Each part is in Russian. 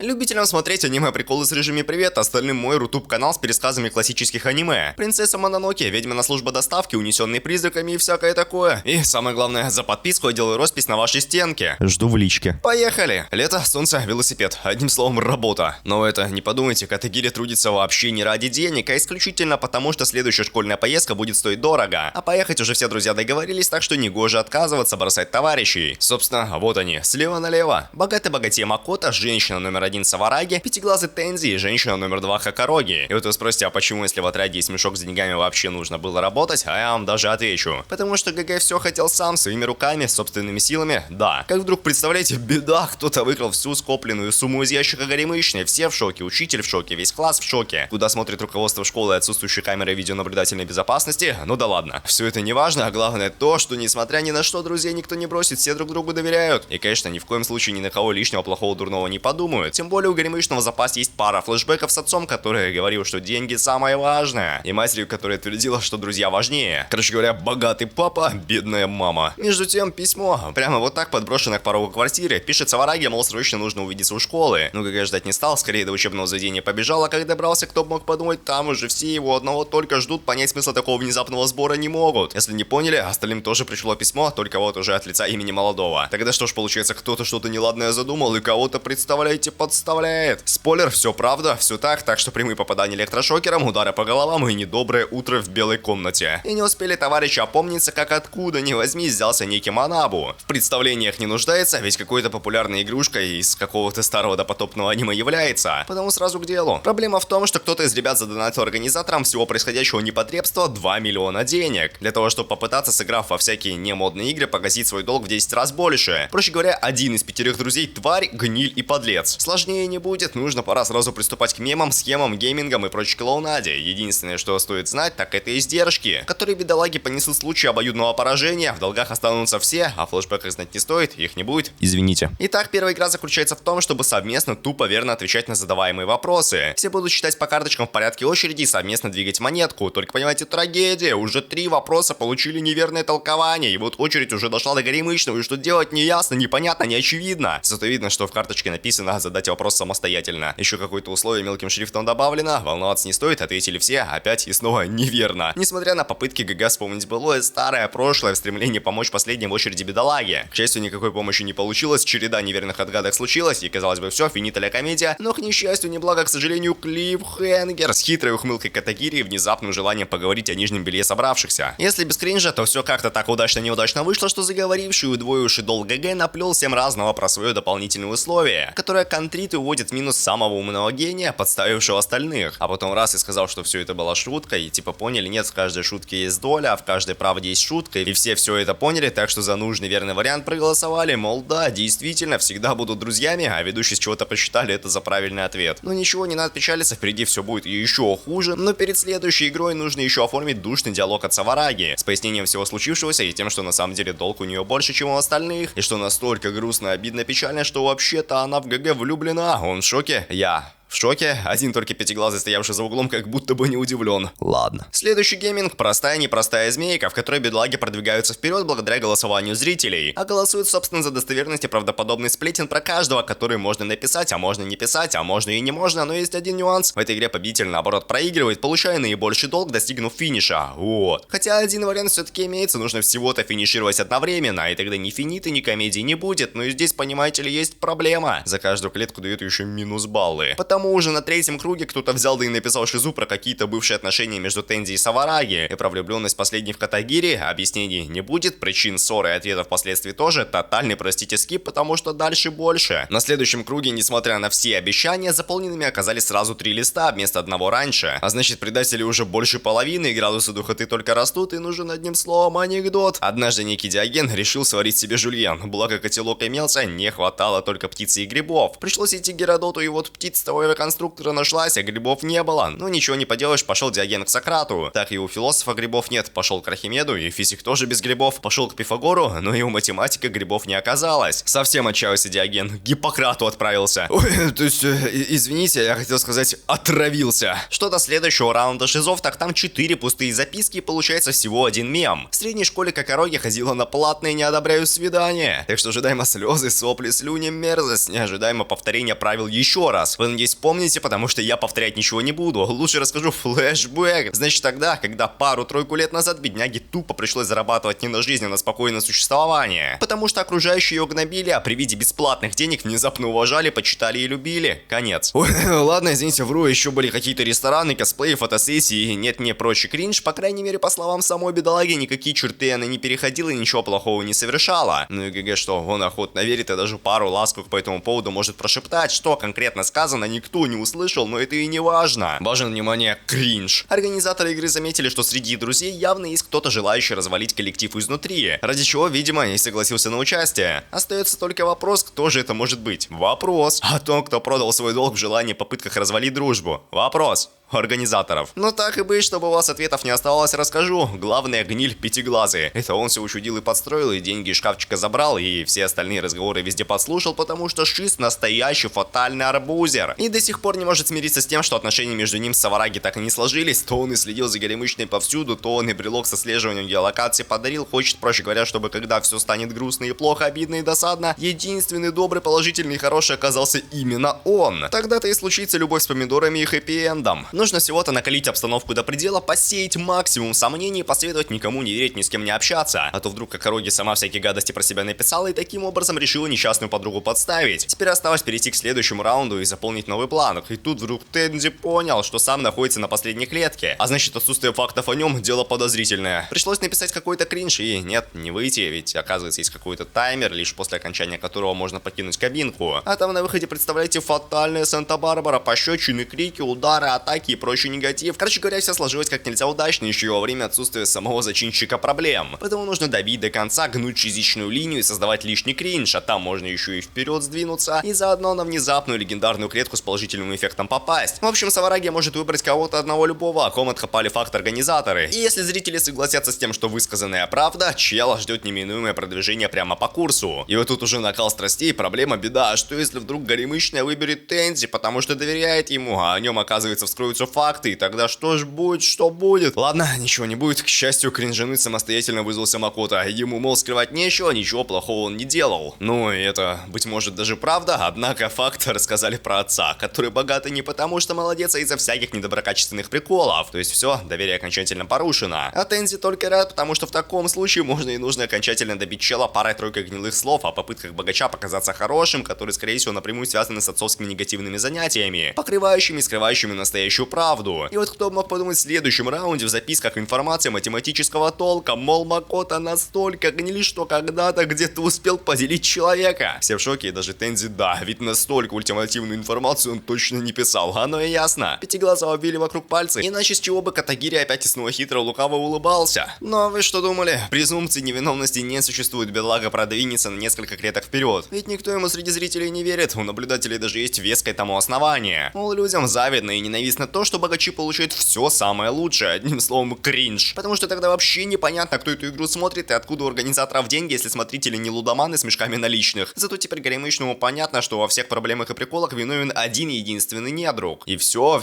Любителям смотреть аниме-приколы с режиме привет, остальным мой рутуб-канал с пересказами классических аниме. Принцесса Мононоке, Ведьмина служба доставки, унесенные призраками и всякое такое. И самое главное, за подписку я делаю роспись на вашей стенке. Жду в личке. Поехали! Лето, солнце, велосипед. Одним словом, работа. Но это, не подумайте, Катагири трудится вообще не ради денег, а исключительно потому, что следующая школьная поездка будет стоить дорого. А поехать уже все друзья договорились, так что негоже отказываться, бросать товарищей. Собственно, вот они, слева налево. Богатый богатей Макото, женщина номер 1 Савараги, пятиглазый Тензи и женщина номер 2 Хакароги. И вот вы спросите, а почему, если в отряде есть мешок с деньгами, вообще нужно было работать? А я вам даже отвечу. Потому что ГГ все хотел сам, своими руками, собственными силами, да. Как вдруг, представляете, беда, кто-то выкрал всю скопленную сумму из ящика горемычной, все в шоке, учитель в шоке, весь класс в шоке. Куда смотрит руководство школы и отсутствующие камеры видеонаблюдательной безопасности? Ну да ладно. Все это не важно, а главное то, что несмотря ни на что, друзей никто не бросит, все друг другу доверяют. И, конечно, ни в коем случае ни на кого лишнего, плохого, дурного не подумают. Тем более у горемычного в запасе есть пара флешбеков с отцом, который говорил, что деньги самое важное, и матерью, которая твердила, что друзья важнее. Короче говоря, богатый папа, бедная мама. Между тем, письмо, прямо вот так подброшено к порогу квартиры, пишет Савараги, мол, срочно нужно увидеться у школы. Ну, ГГ ждать не стал, скорее до учебного заведения побежал, а когда добрался, кто бы мог подумать, там уже все его одного только ждут, понять смысл такого внезапного сбора не могут. Если не поняли, остальным тоже пришло письмо, только вот уже от лица имени молодого. Тогда что ж получается, кто-то что-то неладное задумал и кого-то, представляете, подставляет. Спойлер, все правда, все так что прямые попадания электрошокером, удары по головам и недоброе утро в белой комнате. И не успели товарищи опомниться, как откуда ни возьми взялся некий Манабу. В представлениях не нуждается, ведь какой-то популярной игрушкой из какого-то старого допотопного аниме является. Потому сразу к делу. Проблема в том, что кто-то из ребят задонатил организаторам всего происходящего непотребства 2 миллиона денег. Для того, чтобы попытаться, сыграв во всякие немодные игры, погасить свой долг в 10 раз больше. Проще говоря, один из 5 друзей тварь, гниль и подлец. Сложнее не будет, нужно пора сразу приступать к мемам, схемам, геймингам и прочей клоунаде. Единственное, что стоит знать, так это издержки, которые бедолаги понесут в случае обоюдного поражения, в долгах останутся все, а флешбеках знать не стоит, их не будет, извините. Итак, первая игра заключается в том, чтобы совместно тупо верно отвечать на задаваемые вопросы. Все будут считать по карточкам в порядке очереди и совместно двигать монетку. Только понимаете, трагедия, уже 3 вопроса получили неверное толкование, и вот очередь уже дошла до горемычного, и что делать не ясно, непонятно, не очевидно. Зато видно, что в карточке написано задать вопрос самостоятельно. Еще какое-то условие мелким шрифтом добавлено, волноваться не стоит, ответили все, опять и снова неверно. Несмотря на попытки ГГ вспомнить былое старое прошлое в стремлении помочь последним в очереди бедолаге. К счастью, никакой помощи не получилось, череда неверных отгадок случилась, и казалось бы все, финита ля комедия, но к несчастью, неблаго, к сожалению, клиффхенгер с хитрой ухмылкой Катагири и внезапным желанием поговорить о нижнем белье собравшихся. Если без кринжа, то все как-то так удачно-неудачно вышло, что заговоривший и удвоивший долг ГГ наплел всем разного про свое дополнительное условие, которое контрит и уводит в минус самого умного гения, подставившего остальных. А потом раз и сказал, что все это была шутка, и типа поняли, нет, в каждой шутке есть доля, а в каждой правде есть шутка, и все это поняли, так что за нужный верный вариант проголосовали, мол, да, действительно, всегда будут друзьями, а ведущие с чего-то посчитали это за правильный ответ. Но ничего, не надо печалиться, впереди все будет еще хуже, но перед следующей игрой нужно еще оформить душный диалог от Савараги, с пояснением всего случившегося и тем, что на самом деле долг у нее больше, чем у остальных, и что настолько грустно, обидно, печально, что вообще-то она в ГГ влюблена. Он в шоке? Я в шоке, один только пятиглазый, стоявший за углом, как будто бы не удивлен. Ладно. Следующий гейминг – простая-непростая змейка, в которой бедолаги продвигаются вперед благодаря голосованию зрителей. А голосуют, собственно, за достоверность и правдоподобный сплетен про каждого, который можно написать, а можно не писать, а можно и не можно, но есть один нюанс. В этой игре победитель, наоборот, проигрывает, получая наибольший долг, достигнув финиша. Вот. Хотя один вариант все-таки имеется, нужно всего-то финишировать одновременно, и тогда ни финиты, ни комедии не будет, но и здесь, понимаете ли, есть проблема. За каждую клетку дают еще минус баллы. Потому уже на третьем круге кто-то взял да и написал шизу про какие-то бывшие отношения между Тензи и Савараги, и про влюбленность последней в Катагири, объяснений не будет, причин ссоры и ответов впоследствии тоже, тотальный, простите, скип, потому что дальше больше. На следующем круге, несмотря на все обещания, заполненными оказались сразу 3 листа вместо одного раньше, а значит предатели уже больше половины, и градусы духоты только растут, и нужен одним словом анекдот. Однажды некий Диоген решил сварить себе жульен, благо котелок имелся, не хватало только птицы и грибов. Пришлось идти к Геродоту, и вот птиц того первого конструктора нашлась, а грибов не было. Ну ничего не поделаешь, пошел Диоген к Сократу. Так и у философа грибов нет, пошел к Архимеду, и физик тоже без грибов. Пошел к Пифагору, но и у математика грибов не оказалось. Совсем отчаялся Диоген, к Гиппократу отправился. Ой, то есть, извините, я хотел сказать, отравился. Что до следующего раунда шизов, так там 4 пустые записки и получается всего один мем. В средней школе Кокороги ходила на платные «не одобряю свидания». Так что ожидаемо слезы, сопли, слюни, мерзость, неожидаемо повторение правил еще раз. Вы, надеюсь, помните, потому что я повторять ничего не буду. Лучше расскажу флешбэк. Значит, тогда, когда пару-тройку лет назад бедняге тупо пришлось зарабатывать не на жизнь, а на спокойное существование. Потому что окружающие ее гнобили, а при виде бесплатных денег внезапно уважали, почитали и любили. Конец. Ой, ладно, извините, вру, еще были какие-то рестораны, косплеи, фотосессии и нет не прочий кринж. По крайней мере, по словам самой бедолаги, никакие черты она не переходила и ничего плохого не совершала. Ну и ГГ, что он охотно верит и даже пару ласковых по этому поводу может прошептать, что конкретно сказано, никто не услышал, но это и не важно. Важно, внимание, кринж. Организаторы игры заметили, что среди друзей явно есть кто-то, желающий развалить коллектив изнутри, ради чего, видимо, и согласился на участие. Остается только вопрос, кто же это может быть. Вопрос. А том, кто продал свой долг в желании попытках развалить дружбу. Вопрос. Организаторов. Но так и быть, чтобы у вас ответов не оставалось, расскажу. Главное, гниль Пятиглазый. Это он все учудил и подстроил, и деньги из шкафчика забрал, и все остальные разговоры везде подслушал, потому что Шиз настоящий фатальный арбузер. И до сих пор не может смириться с тем, что отношения между ним с Савараги так и не сложились. То он и следил за горемычной повсюду, то он и брелок с отслеживанием геолокации подарил. Хочет, проще говоря, чтобы когда все станет грустно и плохо, обидно и досадно, единственный добрый, положительный и хороший оказался именно он. Тогда-то и случится любовь с помидорами и хэппи-эндом. Нужно всего-то накалить обстановку до предела, посеять максимум сомнений и посоветовать никому не верить, ни с кем не общаться. А то вдруг Кокороги сама всякие гадости про себя написала и таким образом решила несчастную подругу подставить. Теперь осталось перейти к следующему раунду и заполнить новый план. И тут вдруг Тензи понял, что сам находится на последней клетке. А значит, отсутствие фактов о нем дело подозрительное. Пришлось написать какой-то кринж и нет, не выйти, ведь оказывается есть какой-то таймер, лишь после окончания которого можно покинуть кабинку. А там на выходе, представляете, фатальная Санта-Барбара, пощечины, крики, удары, атаки и прочий негатив. Короче говоря, все сложилось как нельзя удачно, еще и во время отсутствия самого зачинщика проблем. Поэтому нужно добить до конца, гнуть частичную линию и создавать лишний кринж, а там можно еще и вперед сдвинуться и заодно на внезапную легендарную клетку с положительным эффектом попасть. В общем, Савараги может выбрать кого-то одного любого, о ком отхапали факт организаторы. И если зрители согласятся с тем, что высказанная правда, чела ждет неминуемое продвижение прямо по курсу. И вот тут уже накал страстей, проблема, беда. А что если вдруг горемычная выберет Тензи, потому что доверяет ему, а о нем, оказывается, вскроются факты, и тогда что ж будет, что будет? Ладно, ничего не будет. К счастью, кринжануть самостоятельно вызвался Макото. Ему, мол, скрывать нечего, ничего плохого он не делал. Ну и это, быть может, даже правда, однако факты рассказали про отца, который богатый не потому, что молодец, а из-за всяких недоброкачественных приколов. То есть все, доверие окончательно порушено. А Тензи только рад, потому что в таком случае можно и нужно окончательно добить чела парой-тройкой гнилых слов о попытках богача показаться хорошим, которые, скорее всего, напрямую связаны с отцовскими негативными занятиями, покрывающими и скрывающими настоящую правду. И вот кто мог подумать в следующем раунде в записках информация математического толка, мол, Макото настолько гнили, что когда-то где-то успел поделить человека. Все в шоке, и даже Тензи, да, ведь настолько ультимативную информацию он точно не писал, оно и ясно. Пятиглазого обвили вокруг пальца, иначе с чего бы Катагири опять и снова хитро лукаво улыбался. Ну а вы что думали? Презумпции невиновности не существует, бедлага продвинется на несколько клеток вперед. Ведь никто ему среди зрителей не верит, у наблюдателей даже есть веское тому основание. Мол, людям завидно и ненавистно то, что богачи получают все самое лучшее, одним словом, кринж. Потому что тогда вообще непонятно, кто эту игру смотрит и откуда у организаторов деньги, если смотрители не лудоманы с мешками наличных. Зато теперь горемычному понятно, что во всех проблемах и приколах виновен один единственный недруг. И все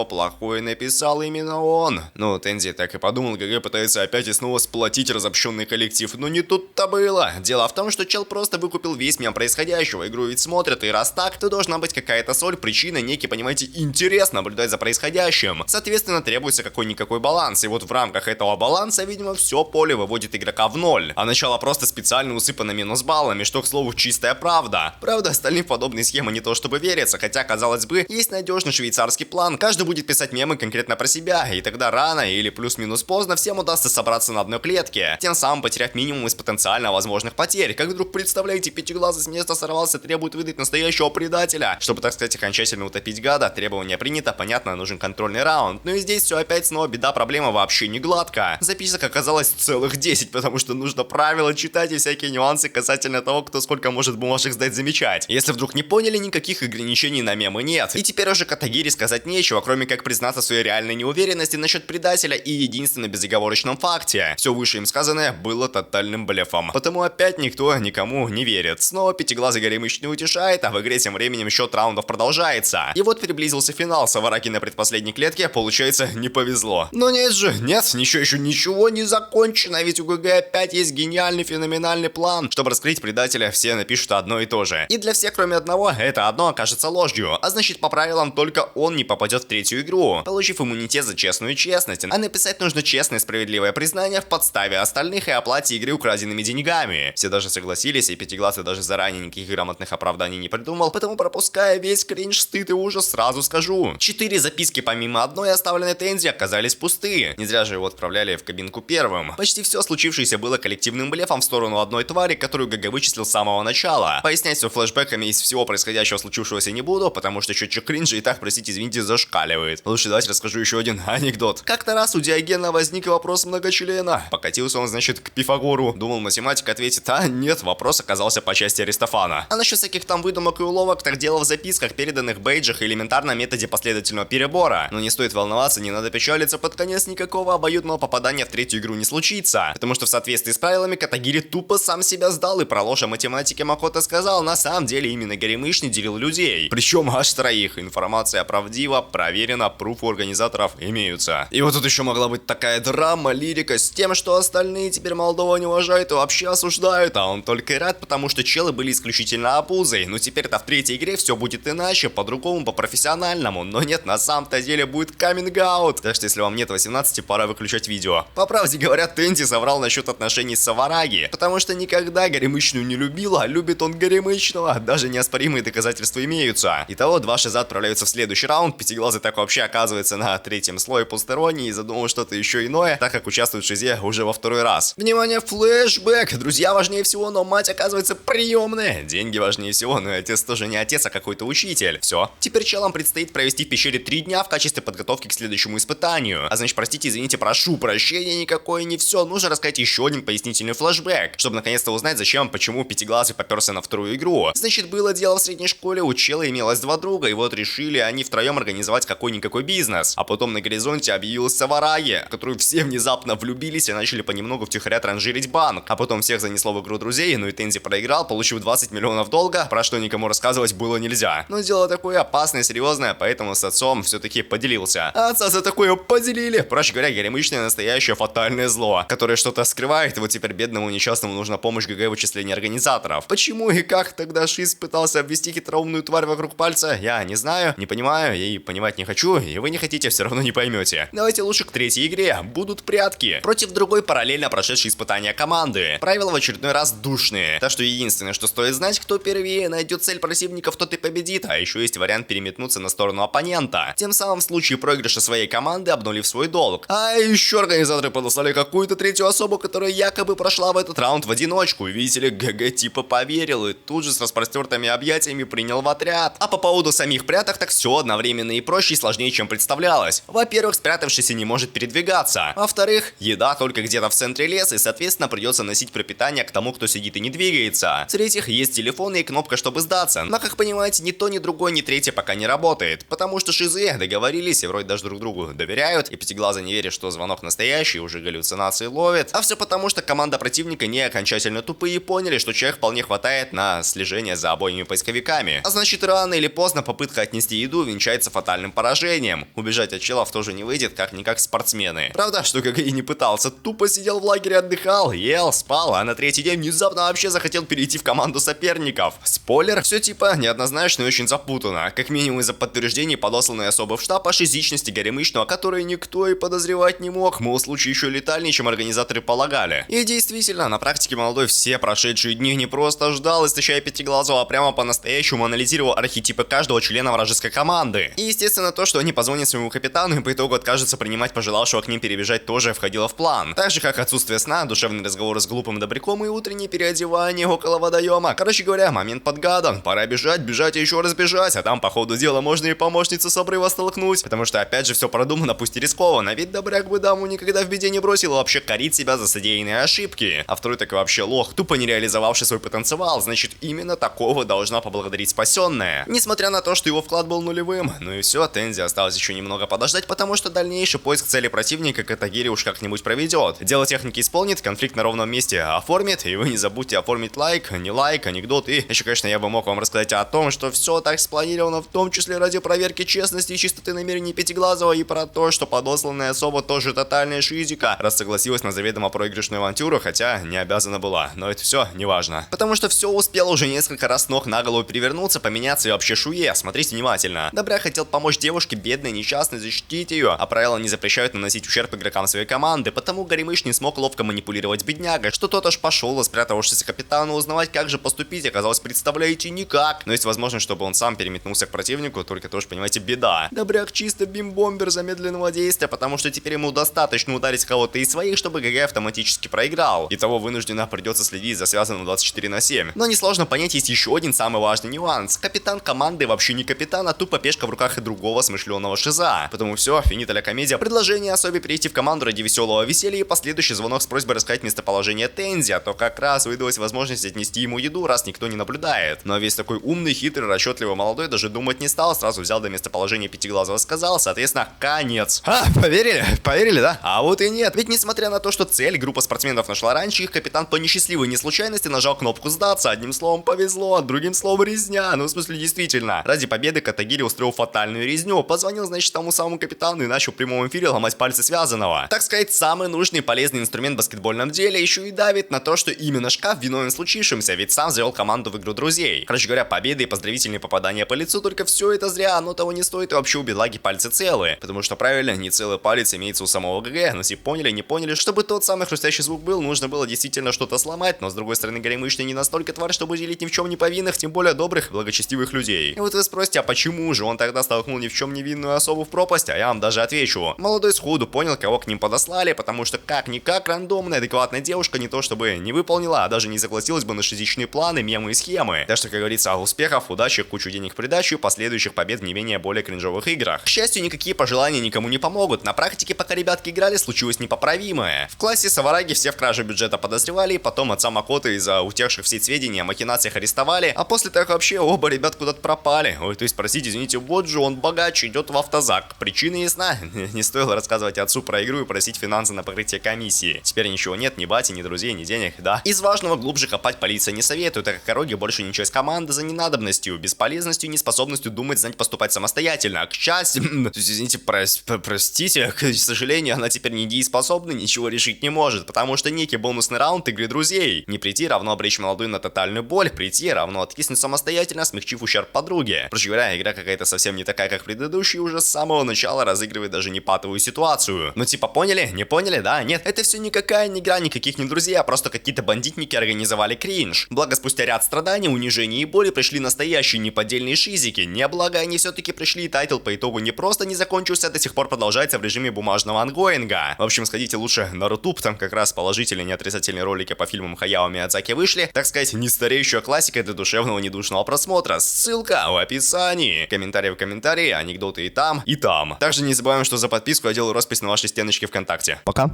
плохое написал именно он. Ну, Тензи так и подумал, ГГ пытается опять и снова сплотить разобщенный коллектив, но не тут-то было. Дело в том, что чел просто выкупил весь мем происходящего, игру ведь смотрят, и раз так, то должна быть какая-то соль, причина, некий, понимаете, интерес наблюдать за происходящим. Соответственно, требуется какой-никакой баланс, и вот в рамках этого баланса, видимо, все поле выводит игрока в ноль. А начало просто специально усыпано минус баллами, что, к слову, чистая правда. Правда, остальным в подобные схемы не то чтобы верится, хотя, казалось бы, есть надежный швейцарский план, каждый будет писать мемы конкретно про себя, и тогда рано или плюс-минус поздно всем удастся собраться на одной клетке, тем самым потеряв минимум из потенциально возможных потерь. Как вдруг, представляете, Пятиглазый с места сорвался, требует выдать настоящего предателя. Чтобы, так сказать, окончательно утопить гада, требование принято, понятно. понятно, нужен контрольный раунд. Но и здесь все опять снова беда, проблема вообще не гладко. Записок оказалось целых 10, потому что нужно правила читать и всякие нюансы касательно того, кто сколько может бумажек сдать, замечать. Если вдруг не поняли, никаких ограничений на мемы нет. И теперь уже Катагири сказать нечего, кроме как признаться в своей реальной неуверенности насчет предателя и единственно безоговорочном факте. Все выше им сказанное было тотальным блефом. Потому опять никто никому не верит. Снова пятиглазый Горемыч не утешает, а в игре тем временем счет раундов продолжается. И вот приблизился финал. Савараги на предпоследней клетке, получается, не повезло. Но нет же, нет, еще ничего не закончено, ведь у ГГ опять есть гениальный феноменальный план. Чтобы раскрыть предателя, все напишут одно и то же. И для всех, кроме одного, это одно окажется ложью. А значит, по правилам, только он не попадет в третью игру, получив иммунитет за честную честность. А написать нужно честное справедливое признание в подставе остальных и оплате игры украденными деньгами. Все даже согласились, и Пятиглазый даже заранее никаких грамотных оправданий не придумал, потому пропуская весь кринж, стыд и ужас, сразу скажу. 4 записки помимо одной оставленной Тензи оказались пустые. Не зря же его отправляли в кабинку первым. Почти все случившееся было коллективным блефом в сторону одной твари, которую ГГ вычислил с самого начала. Пояснять все флешбэками из всего происходящего случившегося не буду, потому что счетчик кринжа и так, простите, извините, зашкаливает. Лучше давайте расскажу еще один анекдот. Как-то раз у Диогена возник вопрос многочлена. Покатился он, значит, к Пифагору. Думал, математик ответит, а нет, вопрос оказался по части Аристофана. А насчет всяких там выдумок и уловок, так дело в записках, переданных бейджах и элементарном методе последовательного перебора. Но не стоит волноваться, не надо печалиться, под конец никакого обоюдного попадания в третью игру не случится. Потому что в соответствии с правилами Катагири тупо сам себя сдал и про ложь о математике Макото сказал, на самом деле именно Горемыч не делил людей. Причем аж троих. Информация правдива, проверена, пруфы у организаторов имеются. И вот тут еще могла быть такая драма, лирика с тем, что остальные теперь молодого не уважают и вообще осуждают, а он только и рад, потому что челы были исключительно обузой. Но теперь-то в третьей игре все будет иначе, по-другому, по-профессиональному. Но нет, на самом-то деле будет каминг-аут. Так что если вам нет 18, пора выключать видео. По правде говоря, Тензи соврал насчет отношений с Савараги, потому что никогда Горемычную не любил, а любит он Горемычного. Даже неоспоримые доказательства имеются. Итого, два шиза отправляются в следующий раунд. Пятиглазый так вообще оказывается на третьем слое постеронии и задумал что-то еще иное, так как участвует в шизе уже во второй раз. Внимание, флешбэк! Друзья важнее всего, но мать оказывается приемная. Деньги важнее всего, но и отец тоже не отец, а какой-то учитель. Все. Теперь челам предстоит провести в пещере 3 дня в качестве подготовки к следующему испытанию. А значит, простите, извините, прошу прощения, никакое не все. Нужно рассказать еще один пояснительный флешбэк, чтобы наконец-то узнать, зачем, почему Пятиглазый поперся на вторую игру. Значит, было дело в средней школе, у чела имелось 2 друга, и вот решили они втроем организовать какой-никакой бизнес. А потом на горизонте объявилась Савараги, в которую все внезапно влюбились и начали понемногу втихаря транжирить банк. А потом всех занесло в игру друзей, ну и Тензи проиграл, получив 20 миллионов долга, про что никому рассказывать было нельзя. Но дело такое опасное, серьезное, поэтому с отцом все-таки поделился. А отца за такое поделили. Проще говоря, Горемычное настоящее фатальное зло, которое что-то скрывает, и вот теперь бедному несчастному нужна помощь ГГ в вычислении организаторов. Почему и как тогда Шиз пытался обвести хитроумную тварь вокруг пальца, я не знаю, не понимаю и понимать не хочу, и вы не хотите, все равно не поймете. Давайте лучше к третьей игре. Будут прятки против другой параллельно прошедшей испытания команды. Правила в очередной раз душные. Так что единственное, что стоит знать, кто первее найдет цель противников, тот и победит. А еще есть вариант переметнуться на сторону оппонента. Тем самым в случае проигрыша своей команды обнулив свой долг. А еще организаторы подослали какую-то третью особу, которая якобы прошла в этот раунд в одиночку. И видите ли, ГГ типа поверил и тут же с распростертыми объятиями принял в отряд. А по поводу самих пряток, так все одновременно и проще и сложнее, чем представлялось. Во-первых, спрятавшийся не может передвигаться. Во-вторых, еда только где-то в центре леса, и соответственно придется носить пропитание к тому, кто сидит и не двигается. В-третьих, есть телефон и кнопка, чтобы сдаться. Но, как понимаете, ни то, ни другое, ни третье пока не работает. Потому что шизы договорились и вроде даже друг другу доверяют. И Пятиглазый не верит, что звонок настоящий, уже галлюцинации ловит. А все потому, что команда противника не окончательно тупые и поняли, что человек вполне хватает на слежение за обоими поисковиками. А значит, рано или поздно попытка отнести еду венчается фатальным поражением. Убежать от челов тоже не выйдет, как-никак спортсмены. Правда, что ГГ и не пытался, тупо сидел в лагере, отдыхал, ел, спал, а на третий день внезапно вообще захотел перейти в команду соперников. Спойлер, все типа неоднозначно и очень запутанно. Как минимум из-за подтверждений подосланной особо в штаб о шизичности Горемычного, который никто и подозревать не мог, мол, случай еще летальнее, чем организаторы полагали. И действительно, на практике молодой все прошедшие дни не просто ждал, истощая Пятиглазого, а прямо по-настоящему анализировал архетипы каждого члена вражеской команды. И естественно то, что они позвонят своему капитану и по итогу откажутся принимать пожелавшего к ним перебежать, тоже входило в план. Так же как отсутствие сна, душевный разговор с глупым добряком и утреннее переодевание около водоема. Короче говоря, момент подгадан. Пора бежать, бежать и еще раз бежать, а там по ходу дела можно и помощницу собрать. обрыва столкнуть. Потому что, опять же, все продумано, пусть и рискованно. Ведь добряк бы даму никогда в беде не бросил, а вообще корит себя за содеянные ошибки. А второй так и вообще лох, тупо не реализовавший свой потенциал. Значит, именно такого должна поблагодарить спасенная. Несмотря на то, что его вклад был нулевым. Ну и все, Тензи осталось еще немного подождать, потому что дальнейший поиск цели противника Катагири уж как-нибудь проведет. Дело техники исполнит, конфликт на ровном месте оформит, и вы не забудьте оформить лайк, анекдот. И еще, конечно, я бы мог вам рассказать о том, что все так спланировано, в том числе ради проверки честности и чистоты намерений Пятиглазого, и про то, что подосланная особа тоже тотальная шизика, раз согласилась на заведомо проигрышную авантюру, хотя не обязана была. Но это все неважно. Потому что все успело уже несколько раз с ног на голову перевернуться, поменяться и вообще шуе. Смотрите внимательно. Добряк хотел помочь девушке, бедной, несчастной, защитить ее, а правила не запрещают наносить ущерб игрокам своей команды, потому Горемыш не смог ловко манипулировать беднягой, что тот аж пошел и спрятавшись капитану узнавать, как же поступить, оказалось, представляете, никак. Но есть возможность, чтобы он сам переметнулся к противнику, только тоже, понимаете, беда. Добряк чисто бим-бомбер замедленного действия, потому что теперь ему достаточно ударить кого-то из своих, чтобы ГГ автоматически проиграл. Итого вынужденно придется следить за связанным 24/7. Но несложно понять, есть еще один самый важный нюанс. Капитан команды вообще не капитан, а тупо пешка в руках и другого смышленого шиза. Потому все, финита ля комедия. Предложение особе перейти в команду ради веселого веселья и последующий звонок с просьбой рассказать местоположение Тензи, а то как раз выдалась возможность отнести ему еду, раз никто не наблюдает. Но весь такой умный, хитрый, расчетливый молодой даже думать не стал, сразу взял до местоположения Пятиглазого, сказал, соответственно, конец. Поверили? Поверили, да? А вот и нет. Ведь несмотря на то, что цель группа спортсменов нашла раньше, их капитан по несчастливой неслучайности нажал кнопку сдаться. Одним словом повезло, другим словом резня. Ну, в смысле, действительно. Ради победы Катагири устроил фатальную резню. Позвонил, значит, тому самому капитану и начал в прямом эфире ломать пальцы связанного. Так сказать, самый нужный и полезный инструмент в баскетбольном деле еще и давит на то, что именно шкаф виновен в случившемся, ведь сам завел команду в игру друзей. Короче говоря, победы и поздравительные попадания по лицу, только все это зря, оно того не стоит, и вообще у бедлаги пальцы целые. Потому что правильно, не целый палец имеется у самого ГГ, но если поняли, не поняли, чтобы тот самый хрустящий звук был, нужно было действительно что-то сломать, но с другой стороны, Горемыш не настолько тварь, чтобы делить ни в чем не повинных, тем более добрых, благочестивых людей. И вот вы спросите, а почему же он тогда столкнул ни в чем невинную особу в пропасть, а я вам даже отвечу. Молодой сходу понял, кого к ним подослали, потому что как-никак рандомная, адекватная девушка не то чтобы не выполнила, а даже не согласилась бы на шизичные планы, мемы и схемы. Так что, как говорится, успехов, удачи, кучу денег в придачу и последующих побед в не менее более кринжовых играх. К счастью, никакие пожелания никому не помогут. На практике, пока ребятки играли, случилось непоправимое. В классе Савараги все в краже бюджета подозревали, потом отца Макоты из-за утекших в сеть сведений о махинациях арестовали, а после так вообще оба ребят куда-то пропали. Ой, то есть, простите, извините, вот же он богач, идет в автозак. Причина ясна. Не стоило рассказывать отцу про игру и просить финансы на покрытие комиссии. Теперь ничего нет, ни бати, ни друзей, ни денег, да. Из важного глубже копать полиция не советует, так как Ороги больше ничего из команды за ненадобностью, бесполезностью, неспособностью думать, знать, поступать самостоятельно. К счастью, извините, простите, к сожалению, она теперь не дееспособна, ничего решить не может, потому что некий бонусный раунд игры друзей. Не прийти равно обречь молодую на тотальную боль, прийти равно откиснуть самостоятельно, смягчив ущерб подруге. Проще говоря, игра какая-то совсем не такая, как предыдущая, уже с самого начала разыгрывает даже не патовую ситуацию. Ну типа поняли? Не поняли, да? Нет, это все никакая не игра, никаких не друзей, а просто какие-то бандитники организовали кринж. Благо спустя ряд страданий, унижений и боли пришли настоящие неподдельные шизики. Не благо они все-таки пришли, и тайтл по итогу не просто не закончился, а до сих пор продолжается в режиме бумажного ангоинга. В общем, сходите лучше на Рутуб, там как раз положительные, неотрицательные ролики по фильмам Хаяо Миядзаки вышли. Так сказать, не стареющая классика для душевного недушного просмотра. Ссылка в описании. Комментарии в комментарии, анекдоты и там, и там. Также не забываем, что за подписку я делаю роспись на вашей стеночке ВКонтакте. Пока.